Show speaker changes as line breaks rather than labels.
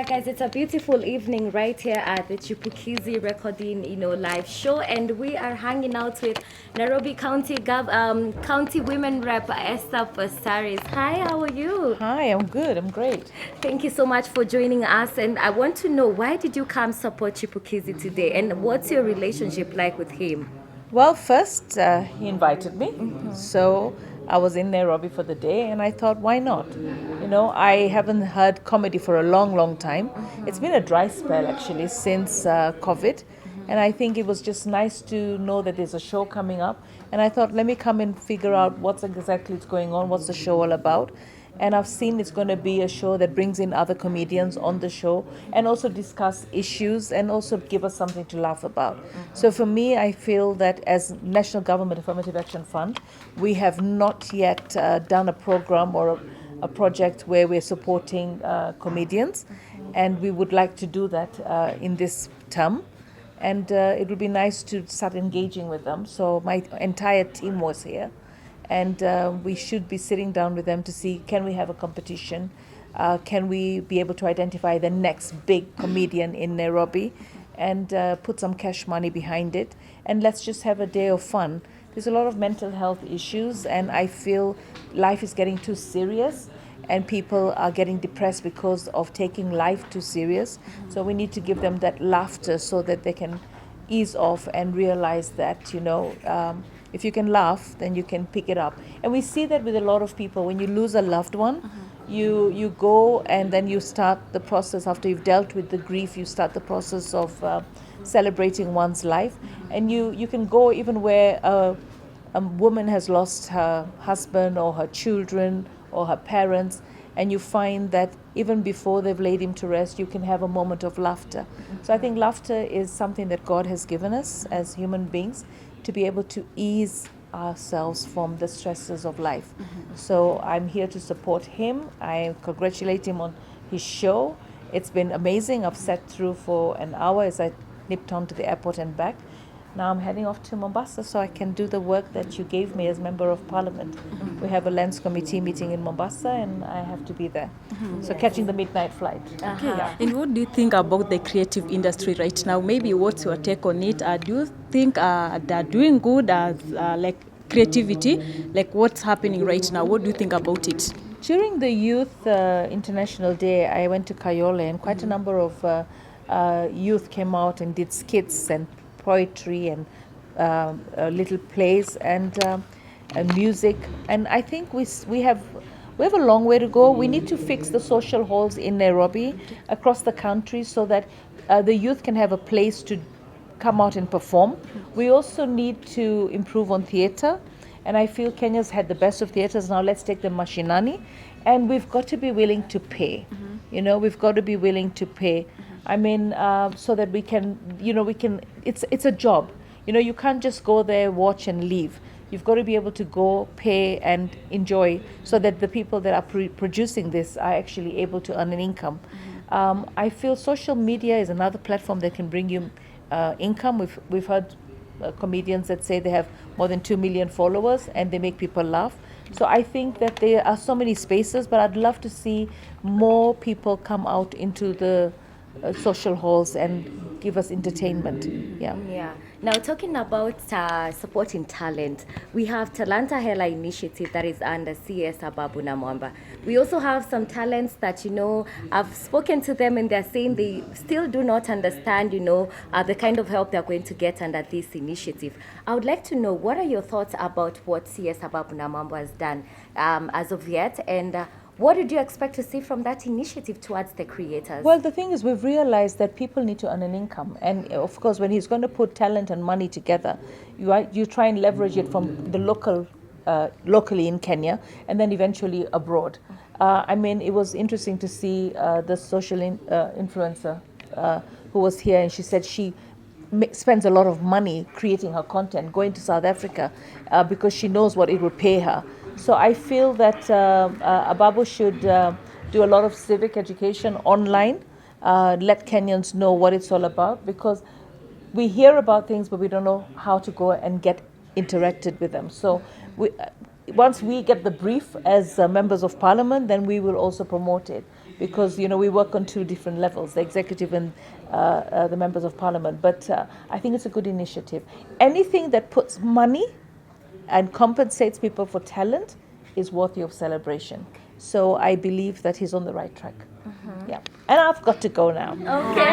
right, guys, it's a beautiful evening right here at the Chipukizi Recording, live show, and we are hanging out with Nairobi County Women Rep Esther Passaris. Hi, how are you?
Hi, I'm good. I'm great.
Thank you so much for joining us, and I want to know, why did you come support Chipukizi today, and what's your relationship like with him?
Well, first, he invited me. So I was in Nairobi for the day and I thought, why not? I haven't heard comedy for a long, long time. It's been a dry spell actually since COVID. And I think it was just nice to know that there's a show coming up. And I thought, let me come and figure out what's exactly going on, what's the show all about. And I've seen it's going to be a show that brings in other comedians on the show and also discuss issues and also give us something to laugh about. So for me, I feel that as National Government Affirmative Action Fund, we have not yet done a program or a project where we're supporting comedians. And we would like to do that in this term. And it would be nice to start engaging with them. So my entire team was here. And we should be sitting down with them to see, can we have a competition? Can we be able to identify the next big comedian in Nairobi and put some cash money behind it? And let's just have a day of fun. There's a lot of mental health issues, and I feel life is getting too serious and people are getting depressed because of taking life too serious. So we need to give them that laughter so that they can ease off and realize that, if you can laugh, then you can pick it up. And we see that with a lot of people. When you lose a loved one, you go and then you start the process. After you've dealt with the grief, you start the process of celebrating one's life. And you can go even where a woman has lost her husband or her children or her parents, and you find that even before they've laid him to rest, you can have a moment of laughter. So I think laughter is something that God has given us as human beings to be able to ease ourselves from the stresses of life. So I'm here to support him. I congratulate him on his show. It's been amazing. I've sat through for an hour as I nipped on to the airport and back. Now I'm heading off to Mombasa so I can do the work that you gave me as Member of Parliament. We have a Lands Committee meeting in Mombasa and I have to be there. So catching the midnight flight.
Okay. Yeah. And what do you think about the creative industry right now? Maybe what's your take on it? Do you think they're doing good as like creativity? Like what's happening right now? What do you think about it?
During the Youth International Day, I went to Kayole and quite a number of youth came out and did skits and poetry and little plays and music. And I think we have a long way to go. We need to fix the social halls in Nairobi across the country so that the youth can have a place to come out and perform. We also need to improve on theatre. And I feel Kenya's had the best of theatres. Now let's take the mashinani. And we've got to be willing to pay. We've got to be willing to pay. I mean, so that we can, it's a job. You can't just go there, watch and leave. You've got to be able to go, pay and enjoy so that the people that are producing this are actually able to earn an income. I feel social media is another platform that can bring you income. We've heard comedians that say they have more than 2 million followers and they make people laugh. So I think that there are so many spaces, but I'd love to see more people come out into the social halls and give us entertainment.
Yeah. Now, talking about supporting talent, we have Talanta Hela initiative that is under CS Ababu Namwamba. We also have some talents that, I've spoken to them and they're saying they still do not understand, the kind of help they're going to get under this initiative. I would like to know, what are your thoughts about what CS Ababu Namwamba has done as of yet, and what did you expect to see from that initiative towards the creators?
Well, the thing is, we've realized that people need to earn an income. And of course, when he's going to put talent and money together, you try and leverage it from the locally in Kenya and then eventually abroad. It was interesting to see the social influencer who was here, and she said she spends a lot of money creating her content, going to South Africa because she knows what it would pay her. So I feel that Ababu should do a lot of civic education online, let Kenyans know what it's all about, because we hear about things, but we don't know how to go and get interacted with them. So once we get the brief as members of parliament, then we will also promote it. because, you know, we work on two different levels, the executive and the members of parliament. But I think it's a good initiative. Anything that puts money and compensates people for talent is worthy of celebration. So I believe that he's on the right track. Yeah. And I've got to go now.
Okay.